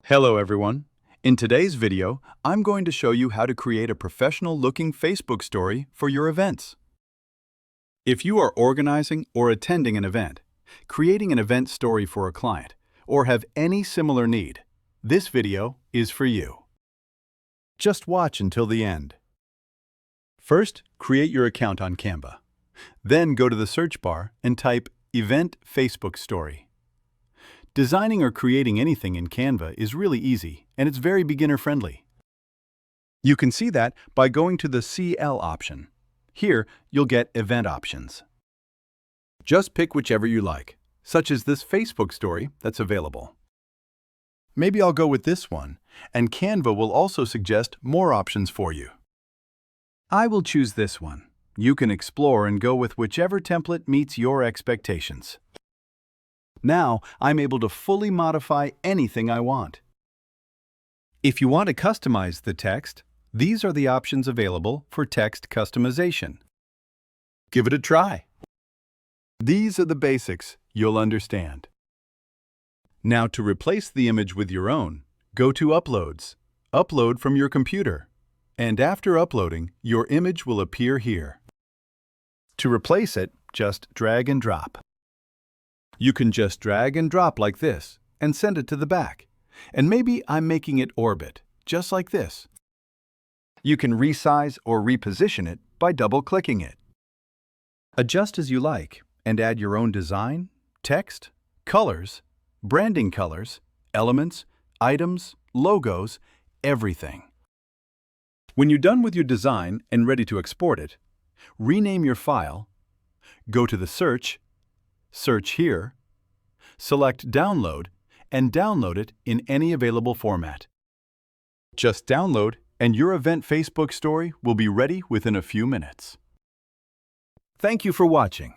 Hello everyone. In today's video, I'm going to show you how to create a professional-looking Facebook story for your events. If you are organizing or attending an event, creating an event story for a client, or have any similar need, this video is for you. Just watch until the end. First, create your account on Canva. Then go to the search bar and type Event Facebook Story. Designing or creating anything in Canva is really easy, and it's very beginner-friendly. You can see that by going to the CL option. Here, you'll get event options. Just pick whichever you like, such as this Facebook story that's available. Maybe I'll go with this one, and Canva will also suggest more options for you. I will choose this one. You can explore and go with whichever template meets your expectations. Now, I'm able to fully modify anything I want. If you want to customize the text, these are the options available for text customization. Give it a try. These are the basics you'll understand. Now, to replace the image with your own, go to Uploads. Upload from your computer. And after uploading, your image will appear here. To replace it, just drag and drop. You can just drag and drop like this and send it to the back. And maybe I'm making it orbit, just like this. You can resize or reposition it by double-clicking it. Adjust as you like and add your own design, text, colors, branding colors, elements, items, logos, everything. When you're done with your design and ready to export it, rename your file, go to the search here, select Download, and download it in any available format. Just download, and your event Facebook story will be ready within a few minutes. Thank you for watching.